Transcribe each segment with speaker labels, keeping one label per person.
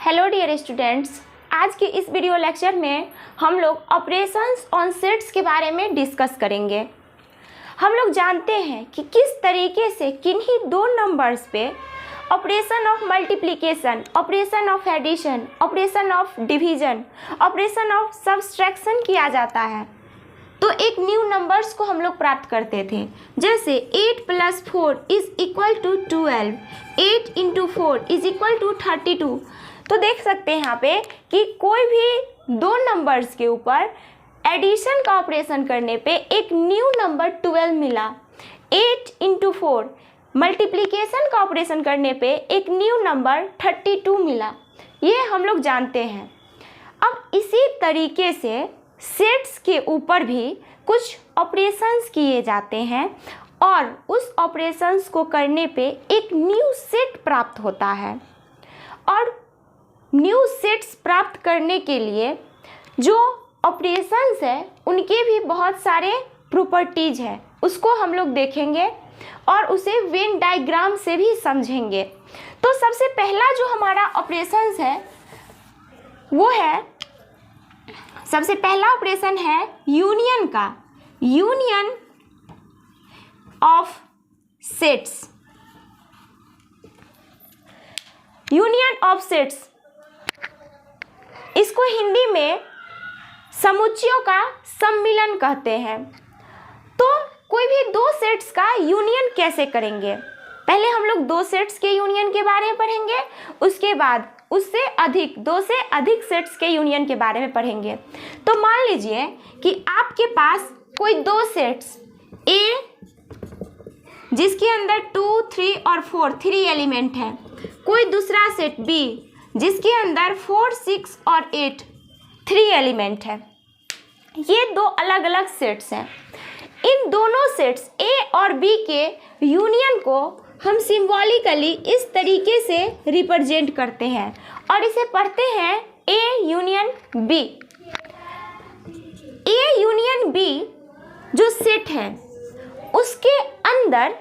Speaker 1: Hello dear students, आज के इस वीडियो लेक्चर में हम लोग ऑपरेशंस ऑन सेट्स के बारे में डिस्कस करेंगे। हम लोग जानते हैं कि किस तरीके से किन्हीं दो नंबर्स पे operation of multiplication, operation of addition, operation of division, operation of subtraction किया जाता है। तो एक न्यू नंबर्स को हम लोग प्राप्त करते थे, जैसे 8 + 4 = 12, 8 × 4 = 32। तो देख सकते हैं यहाँ पे कि कोई भी दो नंबर्स के ऊपर एडिशन का ऑपरेशन करने पे एक न्यू नंबर 12 मिला। 8 × 4 मल्टीप्लिकेशन का ऑपरेशन करने पे एक न्यू नंबर 32 मिला। ये हम लोग जानते हैं। अब इसी तरीके से सेट्स के ऊपर भी कुछ ऑपरेशंस किए जाते हैं और उस ऑपरेशंस को करने पे एक न्यू सेट प्राप्त होता है। और न्यू सेट्स प्राप्त करने के लिए जो ऑपरेशंस है उनके भी बहुत सारे प्रॉपर्टीज है, उसको हम लोग देखेंगे और उसे वेन डायग्राम से भी समझेंगे। तो सबसे पहला जो हमारा ऑपरेशंस है वो है, सबसे पहला ऑपरेशन है यूनियन का, union of sets. Union of sets, इसको हिंदी में समुच्चयों का सम्मिलन कहते हैं। तो कोई भी दो सेट्स का यूनियन कैसे करेंगे? पहले हम लोग दो सेट्स के यूनियन के बारे में पढ़ेंगे, उसके बाद उससे अधिक, दो से अधिक सेट्स के यूनियन के बारे में पढ़ेंगे। तो मान लीजिए कि आपके पास कोई दो सेट्स ए जिसके अंदर 2, 3 और 4 3 एलिमेंट हैं, कोई दूसरा सेट बी जिसके अंदर 4, 6 और 8 3 एलिमेंट है। ये दो अलग अलग सेट्स हैं। इन दोनों सेट्स ए और बी के यूनियन को हम सिंबॉलिकली इस तरीके से रिप्रेजेंट करते हैं और इसे पढ़ते हैं A union B. A union B जो सेट है उसके अंदर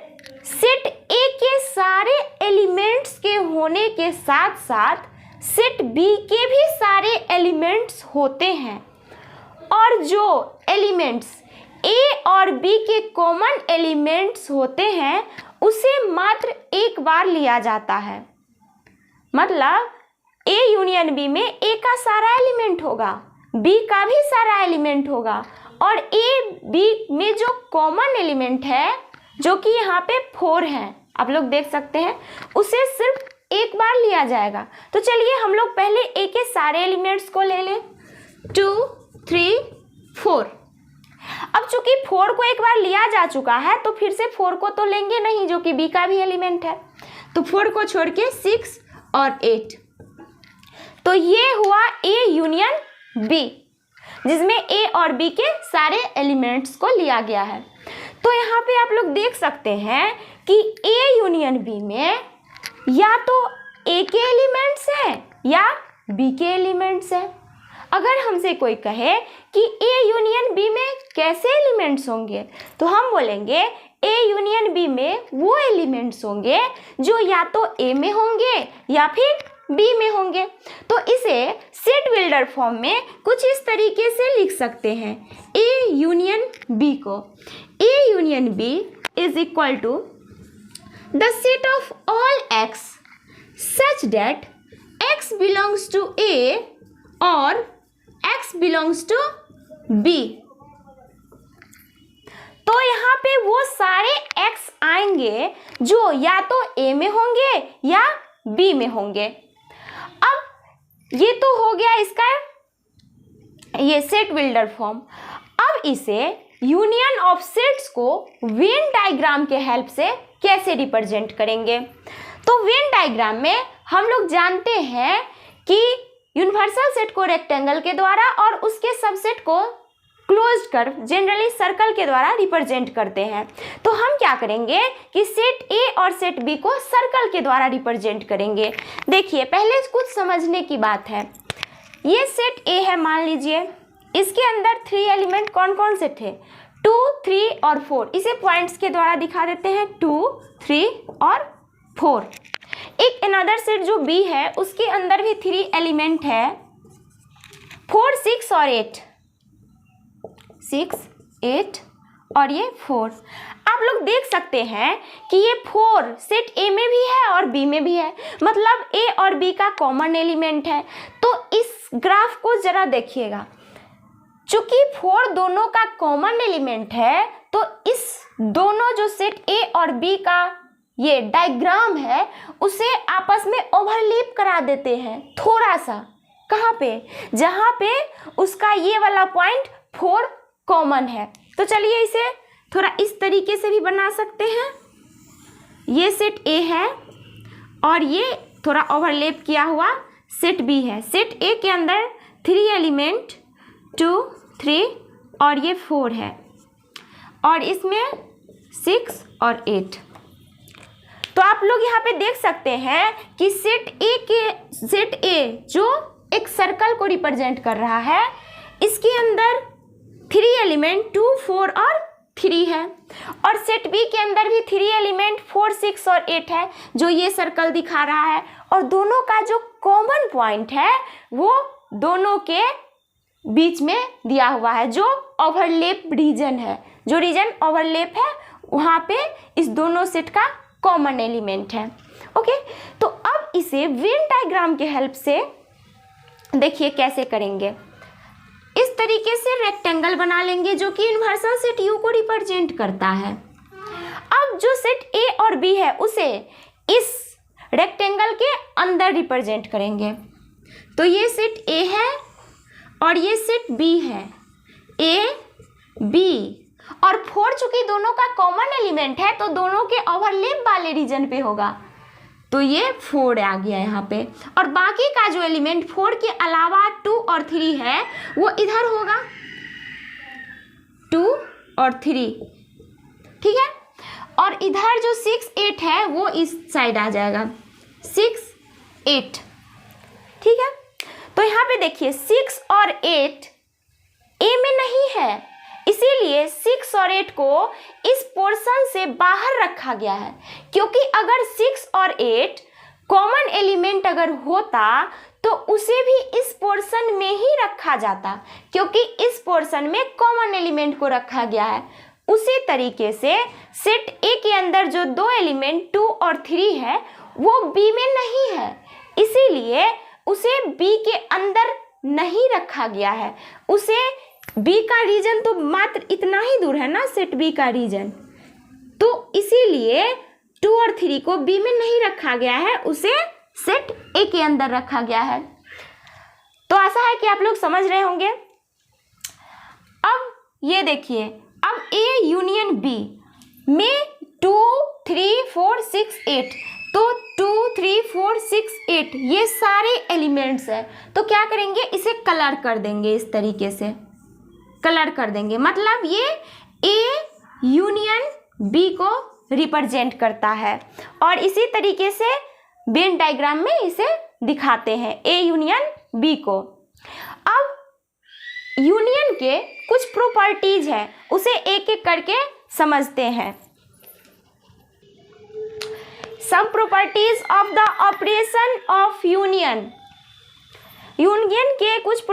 Speaker 1: सेट ए के सारे एलिमेंट्स के होने के साथ साथ सेट बी के भी सारे एलिमेंट्स होते हैं, और जो एलिमेंट्स ए और बी के कॉमन एलिमेंट्स होते हैं उसे मात्र एक बार लिया जाता है। मतलब ए यूनियन बी में ए का सारा एलिमेंट होगा, बी का भी सारा एलिमेंट होगा, और ए बी में जो कॉमन एलिमेंट है जो कि यहाँ पे 4 है, आप लोग देख सकते हैं, उसे सिर्फ एक बार लिया जाएगा। तो चलिए हम लोग पहले ए के सारे एलिमेंट्स को ले लें, 2, 3, 4। अब चूंकि 4 को एक बार लिया जा चुका है तो फिर से 4 को तो लेंगे नहीं जो कि बी का भी एलिमेंट है, तो 4 को छोड़ के 6 और 8। तो ये हुआ ए यूनियन बी जिसमें ए और बी के सारे एलिमेंट्स को लिया गया है। तो यहाँ पे आप लोग देख सकते हैं कि ए यूनियन बी में या तो ए के एलिमेंट्स हैं या बी के एलिमेंट्स हैं। अगर हमसे कोई कहे कि ए यूनियन बी में कैसे एलिमेंट्स होंगे, तो हम बोलेंगे ए यूनियन बी में वो एलिमेंट्स होंगे जो या तो ए में होंगे या फिर बी में होंगे। तो इसे सेट बिल्डर फॉर्म में कुछ इस तरीके से लिख सकते हैं, ए यूनियन बी को, A union B is equal to the set of all x such that x belongs to A और x belongs to B। तो यहाँ पे वो सारे x आएंगे जो या तो A में होंगे या B में होंगे। अब ये तो हो गया इसका ये सेट बिल्डर फॉर्म। अब इसे यूनियन ऑफ सेट्स को वेन डायग्राम के हेल्प से कैसे रिप्रेजेंट करेंगे? तो वेन डायग्राम में हम लोग जानते हैं कि यूनिवर्सल सेट को रेक्टेंगल के द्वारा और उसके सबसेट को क्लोज्ड कर्व जनरली सर्कल के द्वारा रिप्रेजेंट करते हैं। तो हम क्या करेंगे कि सेट ए और सेट बी को सर्कल के द्वारा रिप्रेजेंट करेंगे। देखिए पहले कुछ समझने की बात है। ये सेट ए है, मान लीजिए इसके अंदर 3 एलिमेंट कौन कौन से थे? 2, 3 और 4। इसे पॉइंट्स के द्वारा दिखा देते हैं, 2, 3 और 4। एक अनदर सेट जो बी है उसके अंदर भी 3 एलिमेंट है, 4, 6 और 8, 6, 8 और ये 4। आप लोग देख सकते हैं कि ये 4 सेट ए में भी है और बी में भी है, मतलब ए और बी का कॉमन एलिमेंट है। तो इस ग्राफ को जरा देखिएगा, चूंकि 4 दोनों का कॉमन एलिमेंट है तो इस दोनों जो सेट ए और बी का ये डायग्राम है उसे आपस में ओवरलैप करा देते हैं थोड़ा सा। कहाँ पे? जहाँ पे उसका ये वाला पॉइंट 4 कॉमन है। तो चलिए इसे थोड़ा इस तरीके से भी बना सकते हैं। ये सेट ए है और ये थोड़ा ओवरलैप किया हुआ सेट बी है। सेट ए के अंदर 3 एलिमेंट 2, 3 और ये 4 है और इसमें 6 और 8। तो आप लोग यहाँ पे देख सकते हैं कि सेट ए जो एक सर्कल को रिप्रेजेंट कर रहा है, इसके अंदर 3 एलिमेंट 2, 4 और 3 है और सेट बी के अंदर भी 3 एलिमेंट 4, 6 और 8 है जो ये सर्कल दिखा रहा है। और दोनों का जो कॉमन पॉइंट है वो दोनों के बीच में दिया हुआ है, जो ओवरलैप रीजन है। जो रीजन ओवरलैप है वहाँ पे इस दोनों सेट का कॉमन एलिमेंट है। ओके, तो अब इसे वेन डायग्राम के हेल्प से देखिए कैसे करेंगे। इस तरीके से रेक्टेंगल बना लेंगे जो कि यूनिवर्सल सेट यू को रिप्रेजेंट करता है। अब जो सेट ए और बी है उसे इस रेक्टेंगल के अंदर रिप्रेजेंट करेंगे। तो ये सेट ए है और ये सेट बी है, ए बी और 4 चूंकि दोनों का कॉमन एलिमेंट है तो दोनों के ओवरलैप वाले रीजन पे होगा। तो ये 4 आ गया यहाँ पे और बाकी का जो एलिमेंट 4 के अलावा 2 और 3 है वो इधर होगा, 2 और 3, ठीक है। और इधर जो 6, 8 है वो इस साइड आ जाएगा, 6, 8, ठीक है। तो यहाँ पे देखिए 6 और 8 ए में नहीं है, इसीलिए 6 और 8 को इस पोर्शन से बाहर रखा गया है। क्योंकि अगर 6 और 8 कॉमन एलिमेंट अगर होता तो उसे भी इस पोर्शन में ही रखा जाता, क्योंकि इस पोर्शन में कॉमन एलिमेंट को रखा गया है। उसी तरीके से सेट ए के अंदर जो 2 एलिमेंट 2 और 3 है वो बी में नहीं है, इसीलिए उसे बी के अंदर नहीं रखा गया है। उसे बी का रीजन तो मात्र इतना ही दूर है ना, सेट बी का रीजन, तो इसीलिए 2 और 3 को बी में नहीं रखा गया है, उसे सेट ए के अंदर रखा गया है। तो आशा है कि आप लोग समझ रहे होंगे। अब ये देखिए, अब ए यूनियन बी में 2, 3, 4, 6, 8, तो 2, 3, 4, 6, 8 ये सारे एलिमेंट्स है। तो क्या करेंगे, इसे कलर कर देंगे, इस तरीके से कलर कर देंगे। मतलब ये ए यूनियन बी को रिप्रेजेंट करता है और इसी तरीके से वेन डायग्राम में इसे दिखाते हैं, ए यूनियन बी को। अब यूनियन के कुछ प्रॉपर्टीज है, उसे एक एक करके समझते हैं। सब properties of the operation of union. Union के कुछ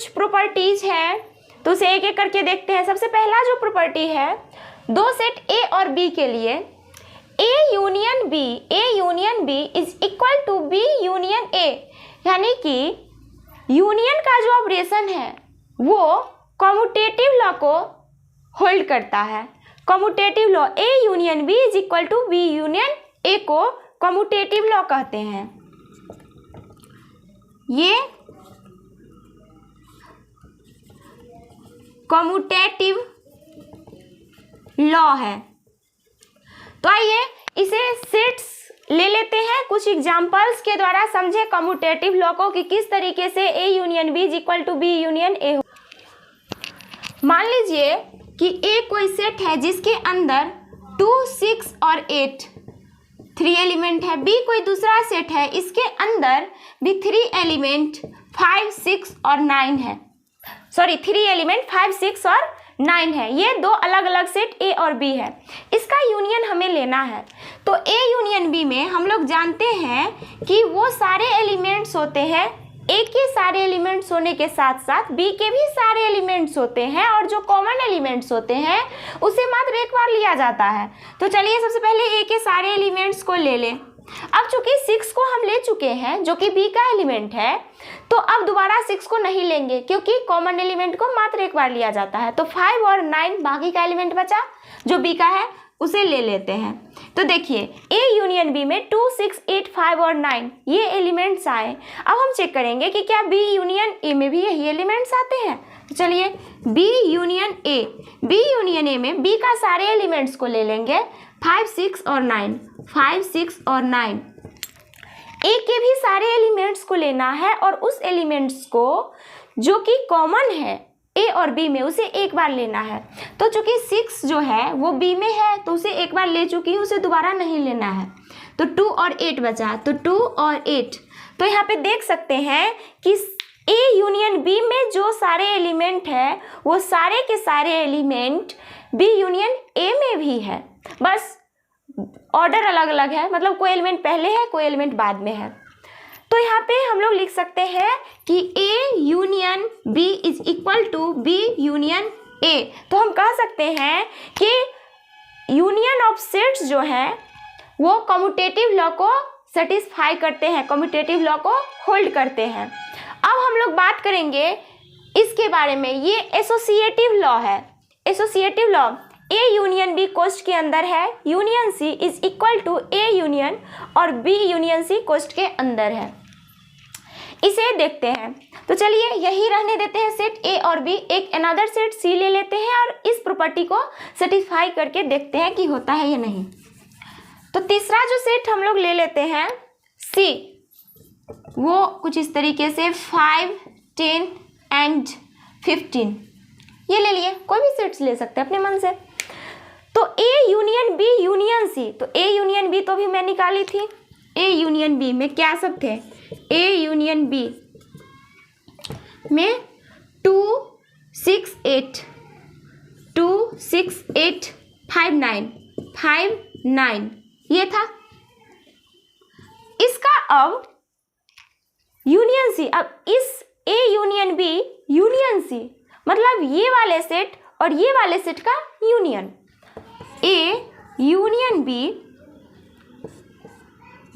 Speaker 1: प्रॉपर्टीज है, तो उसे एक एक करके देखते हैं। सबसे पहला जो प्रॉपर्टी है, 2 सेट ए और बी के लिए A union B is equal to B union A, यानी कि यूनियन का जो ऑपरेशन है वो कम्यूटेटिव लॉ को होल्ड करता है। Commutative law A union B is equal to B union A को कम्यूटेटिव लॉ कहते हैं। ये कम्यूटेटिव लॉ है। तो आइए इसे सेट्स ले लेते हैं, कुछ एग्जांपल्स के द्वारा समझे कम्यूटेटिव लॉ को कि किस तरीके से A union B is equal to B union A. मान लीजिए कि ए कोई सेट है जिसके अंदर 2, 6 और 8 3 एलिमेंट है। बी कोई दूसरा सेट है, इसके अंदर भी 3 एलिमेंट 5, 6 और 9 है। सॉरी 3 एलिमेंट 5, 6 और 9 है। ये दो अलग अलग सेट ए और बी है, इसका यूनियन हमें लेना है। तो ए यूनियन बी में हम लोग जानते हैं कि वो सारे एलिमेंट्स होते हैं, ए के सारे एलिमेंट्स होने के साथ साथ बी के भी सारे एलिमेंट्स होते हैं, और जो कॉमन एलिमेंट्स होते हैं उसे मात्र एक बार लिया जाता है। तो चलिए सबसे पहले ए के सारे एलिमेंट्स को ले लें। अब चूंकि 6 को हम ले चुके हैं जो कि बी का एलिमेंट है, तो अब दोबारा 6 को नहीं लेंगे क्योंकि कॉमन एलिमेंट को मात्र एक बार लिया जाता है। तो 5 और 9 बाकी का एलिमेंट बचा जो बी का है, उसे ले लेते हैं। तो देखिए ए यूनियन बी में 2, 6, 8, 5 और 9 ये एलिमेंट्स आए। अब हम चेक करेंगे कि क्या बी यूनियन ए में भी यही एलिमेंट्स आते हैं। तो चलिए बी यूनियन ए में बी का सारे एलिमेंट्स को ले लेंगे, 5, 6 और 9, 5, 6 और 9। ए के भी सारे एलिमेंट्स को लेना है और उस एलिमेंट्स को जो कि कॉमन है ए और बी में उसे एक बार लेना है। तो चूंकि 6 जो है वो बी में है तो उसे एक बार ले चुकी हूँ, उसे दोबारा नहीं लेना है। तो 2 और 8 बचा, तो 2 और 8। तो यहाँ पे देख सकते हैं कि ए यूनियन बी में जो सारे एलिमेंट है वो सारे के सारे एलिमेंट बी यूनियन ए में भी है, बस ऑर्डर अलग अलग है, मतलब कोई एलिमेंट पहले है कोई एलिमेंट बाद में है। तो यहाँ पे हम लोग लिख सकते हैं कि A union B is equal to B union A. तो हम कह सकते हैं कि यूनियन ऑफ सेट्स जो है वो कम्यूटेटिव लॉ को सेटिस्फाई करते हैं, कम्यूटेटिव लॉ को होल्ड करते हैं। अब हम लोग बात करेंगे इसके बारे में, ये एसोसिएटिव लॉ है। Associative law A union B कोष्ट के अंदर है, union C is equal to A union और बी यूनियन सी कोष्ट के अंदर है। इसे देखते हैं। तो चलिए यही रहने देते हैं सेट ए और बी, एक अनदर सेट सी ले लेते हैं और इस प्रॉपर्टी को सेटिस्फाई करके देखते हैं कि होता है या नहीं। तो तीसरा जो सेट हम लोग ले लेते हैं सी, वो कुछ इस तरीके से 5, 10 एंड 15 ये ले लिए, कोई भी सेट्स ले सकते हैं अपने मन से। तो A union B union C, तो ए यूनियन बी तो भी मैं निकाली थी। ए यूनियन बी में क्या सब थे, ए यूनियन बी में 2, 6, 8, 2, 6, 8, 5, 9, 5, 9 ये था। इसका अब यूनियन सी, अब इस A union B union C मतलब ये वाले सेट और ये वाले सेट का union, A union B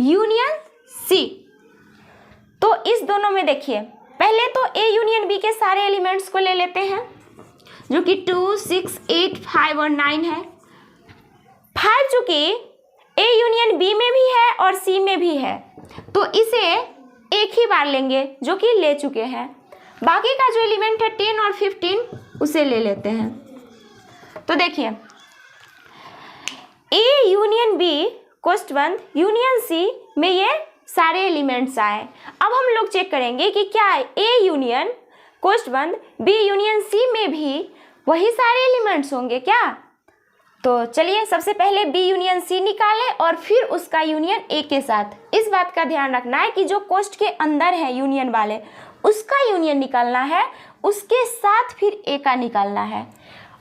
Speaker 1: union C. तो इस दोनों में देखिए पहले तो ए यूनियन बी के सारे एलिमेंट्स को ले लेते हैं जो कि 2, 6, 8, 5 और 9 है। 5 चूंकि ए यूनियन बी में भी है और सी में भी है तो इसे एक ही बार लेंगे जो कि ले चुके हैं। बाकी का जो एलिमेंट है 10 और 15 उसे ले लेते हैं। तो देखिए ए यूनियन बी कोष्ट बंद यूनियन सी में ये सारे एलिमेंट्स आए। अब हम लोग चेक करेंगे कि क्या ए यूनियन कोष्ट बंद बी यूनियन सी में भी वही सारे एलिमेंट्स होंगे क्या। तो चलिए सबसे पहले बी यूनियन सी निकालें और फिर उसका यूनियन ए के साथ। इस बात का ध्यान रखना है कि जो कोष्ट के अंदर है यूनियन वाले उसका यूनियन निकालना है, उसके साथ फिर ए का निकालना है।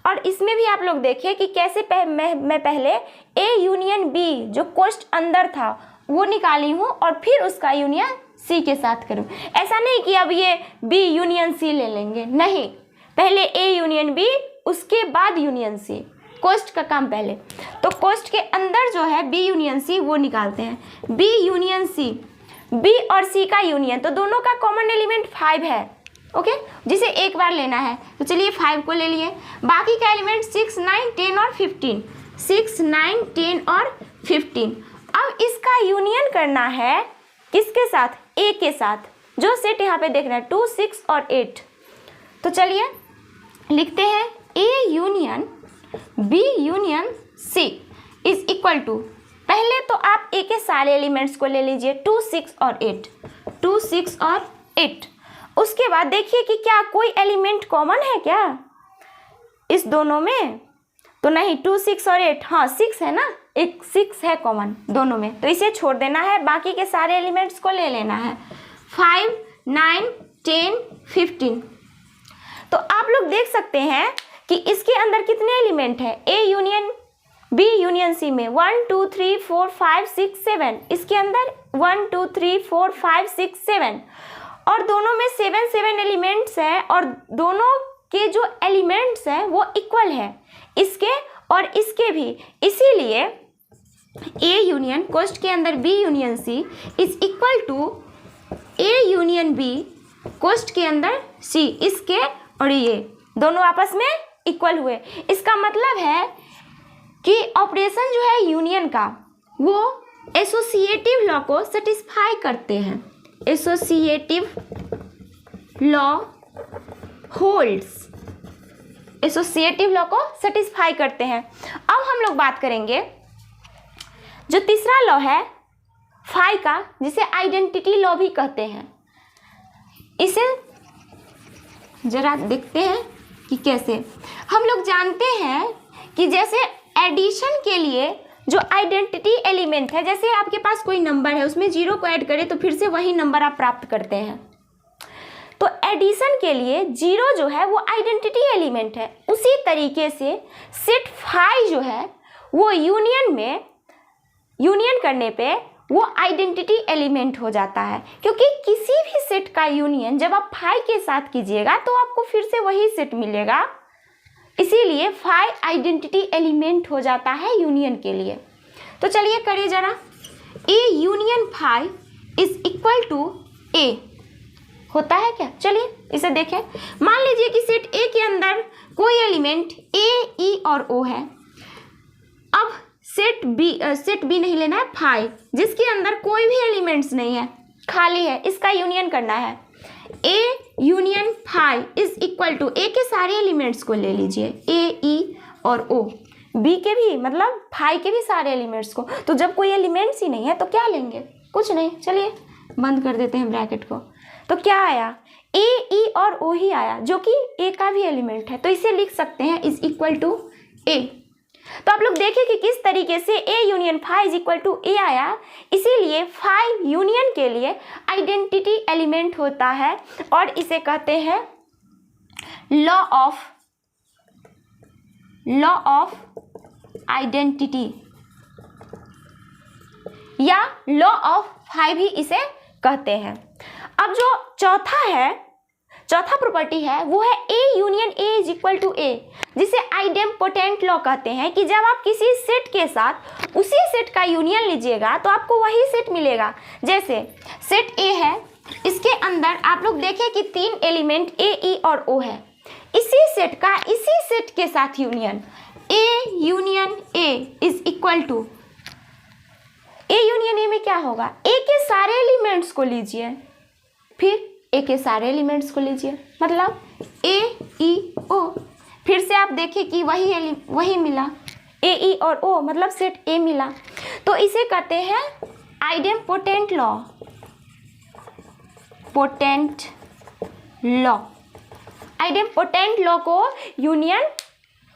Speaker 1: और इसमें भी आप लोग देखिए कि कैसे मैं पहले ए यूनियन बी जो कोष्ट अंदर था वो निकाली हूँ और फिर उसका यूनियन सी के साथ करूँ। ऐसा नहीं कि अब ये बी यूनियन सी ले लेंगे, नहीं, पहले ए यूनियन बी उसके बाद यूनियन सी, कोष्ट का काम पहले। तो कोष्ट के अंदर जो है बी यूनियन सी वो निकालते हैं। बी यूनियन सी, बी और सी का यूनियन, तो दोनों का कॉमन एलिमेंट 5 है, ओके, जिसे एक बार लेना है। तो चलिए 5 को ले लिए। बाकी का एलिमेंट 6, 9, 10 और 15, 6, 9, 10 और 15। अब इसका यूनियन करना है किसके साथ, ए के साथ, जो सेट यहाँ पे देख रहे हैं 2, 6 और 8। तो चलिए लिखते हैं A union B union C is equal to, पहले तो आप ए के सारे एलिमेंट्स को ले लीजिए 2, 6 और 8, 2, 6 और 8। उसके बाद देखिए कि क्या कोई एलिमेंट कॉमन है क्या इस दोनों में, तो नहीं, 2, 6 और 8, हाँ 6 है ना, एक 6 है कॉमन दोनों में, तो इसे छोड़ देना है, बाकी के सारे एलिमेंट्स को ले लेना है 5, 9, 10, 15। तो आप लोग देख सकते हैं कि इसके अंदर कितने एलिमेंट है, A union B union C में 1 2 3 4 5 6 7, इसके अंदर 1 2 3 4 5 6 7 और दोनों में 7 एलिमेंट्स हैं और दोनों के जो एलिमेंट्स हैं वो इक्वल है इसके और इसके भी, इसीलिए ए यूनियन कोष्ट के अंदर B union C is equal to A union B कोष्ट के अंदर सी, इसके और ये दोनों आपस में इक्वल हुए। इसका मतलब है कि ऑपरेशन जो है यूनियन का वो एसोसिएटिव लॉ को सेटिस्फाई करते हैं, associative law holds, associative law को सेटिस्फाई करते हैं। अब हम लोग बात करेंगे जो तीसरा लॉ है फाई का, जिसे आइडेंटिटी लॉ भी कहते हैं। इसे जरा देखते हैं कि कैसे। हम लोग जानते हैं कि जैसे एडिशन के लिए जो आइडेंटिटी एलिमेंट है, जैसे आपके पास कोई नंबर है उसमें 0 को ऐड करें तो फिर से वही नंबर आप प्राप्त करते हैं, तो एडिशन के लिए 0 जो है वो आइडेंटिटी एलिमेंट है। उसी तरीके से सेट फाई जो है वो यूनियन में, यूनियन करने पे वो आइडेंटिटी एलिमेंट हो जाता है, क्योंकि किसी भी सेट का यूनियन जब आप फाई के साथ कीजिएगा तो आपको फिर से वही सेट मिलेगा, इसीलिए फाई आइडेंटिटी एलिमेंट हो जाता है यूनियन के लिए। तो चलिए करिए जरा, A union phi is equal to A होता है क्या? चलिए इसे देखें। मान लीजिए कि सेट ए के अंदर कोई एलिमेंट ए, ई और ओ है। अब सेट बी नहीं लेना है, फाई जिसके अंदर कोई भी एलिमेंट्स नहीं है, खाली है, इसका यूनियन करना है। A union phi is equal to, A के सारे एलिमेंट्स को ले लीजिए, ए, ई और ओ, बी के भी मतलब फाई के भी सारे एलिमेंट्स को। तो जब कोई एलिमेंट्स ही नहीं है तो क्या लेंगे? कुछ नहीं। चलिए बंद कर देते हैं ब्रैकेट को। तो क्या आया? ए, ई और ओ ही आया, जो कि ए का भी एलिमेंट है, तो इसे लिख सकते हैं इज इक्वल टू ए। तो आप लोग देखिए कि किस तरीके से A union phi is equal to A आया, इसीलिए फाई यूनियन के लिए आइडेंटिटी एलिमेंट होता है और इसे कहते हैं लॉ ऑफ आइडेंटिटी या लॉ ऑफ फाई भी इसे कहते हैं। अब जो चौथा प्रॉपर्टी है वो है A union A is equal to A, जिसे आइडेम्पोटेंट लॉ कहते हैं कि जब आप किसी सेट के साथ उसी सेट का यूनियन लीजिएगा तो आपको वही सेट मिलेगा। जैसे सेट ए है, इसके अंदर आप लोग देखें कि 3 एलिमेंट ए, ई और ओ है। इसी सेट का इसी सेट के साथ union A union A is equal to, A union A में क्या होगा? ए के सारे एलिमेंट्स को लीजिए, फिर ए के सारे एलिमेंट्स को लीजिए, मतलब ए, ई, ओ, फिर से आप देखिए कि वही मिला, ए, ई और ओ मतलब सेट ए मिला। तो इसे कहते हैं idempotent law, potent law. Idempotent law को यूनियन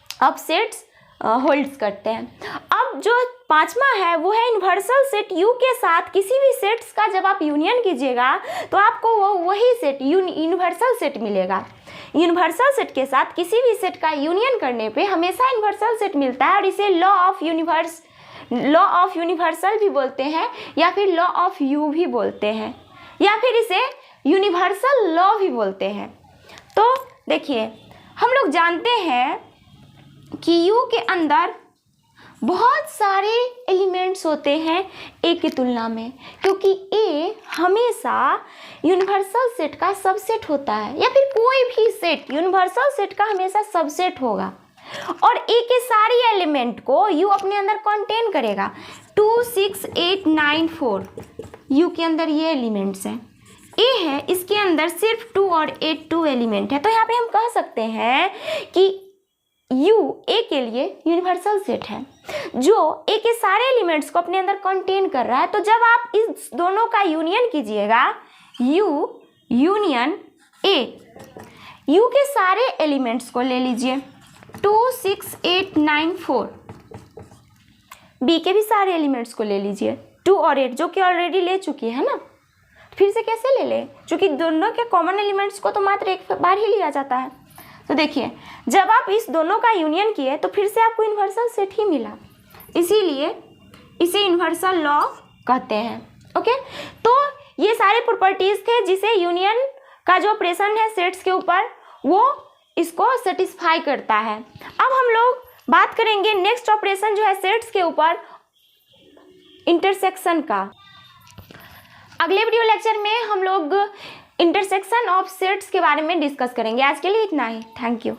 Speaker 1: ऑफ सेट्स होल्ड्स करते हैं। अब जो पांचवा है वो है यूनिवर्सल सेट यू के साथ किसी भी सेट्स का जब आप यूनियन कीजिएगा तो आपको वही सेट यूनिवर्सल सेट मिलेगा। यूनिवर्सल सेट के साथ किसी भी सेट का यूनियन करने पे हमेशा यूनिवर्सल सेट मिलता है और इसे लॉ ऑफ यूनिवर्सल भी बोलते हैं या फिर लॉ ऑफ यू भी बोलते हैं या फिर इसे यूनिवर्सल लॉ भी बोलते हैं। तो देखिए हम लोग जानते हैं कि यू के अंदर बहुत सारे एलिमेंट्स होते हैं ए की तुलना में, क्योंकि ए हमेशा यूनिवर्सल सेट का सबसेट होता है या फिर कोई भी सेट यूनिवर्सल सेट का हमेशा सबसेट होगा और ए के सारे एलिमेंट को यू अपने अंदर कंटेन करेगा। 2 6 8 9 4 यू के अंदर ये एलिमेंट्स हैं। ए है, इसके अंदर सिर्फ 2 और 8 2 एलिमेंट है। तो यहाँ पे हम कह सकते हैं कि यू ए के लिए यूनिवर्सल सेट है जो ए के सारे एलिमेंट्स को अपने अंदर कंटेन कर रहा है। तो जब आप इस दोनों का यूनियन कीजिएगा, यू यूनियन ए, यू के सारे एलिमेंट्स को ले लीजिए 2 6 8 9 4, बी के भी सारे एलिमेंट्स को ले लीजिए 2 और 8 जो कि ऑलरेडी ले चुकी है ना, फिर से कैसे ले ले, क्योंकि दोनों के कॉमन एलिमेंट्स को तो मात्र एक बार ही लिया जाता है। तो देखिए जब आप इस दोनों का यूनियन किए तो फिर से आपको यूनिवर्सल सेट ही मिला, इसीलिए इसे यूनिवर्सल लॉ कहते हैं। ओके, तो ये सारे प्रॉपर्टीज थे जिसे यूनियन का जो ऑपरेशन है सेट्स के ऊपर वो इसको सेटिस्फाई करता है। अब हम लोग बात करेंगे नेक्स्ट ऑपरेशन जो है सेट्स के ऊपर, इंटरसेक्शन का। अगले वीडियो लेक्चर में हम लोग इंटरसेक्शन ऑफ सेट्स के बारे में डिस्कस करेंगे। आज के लिए इतना ही, थैंक यू।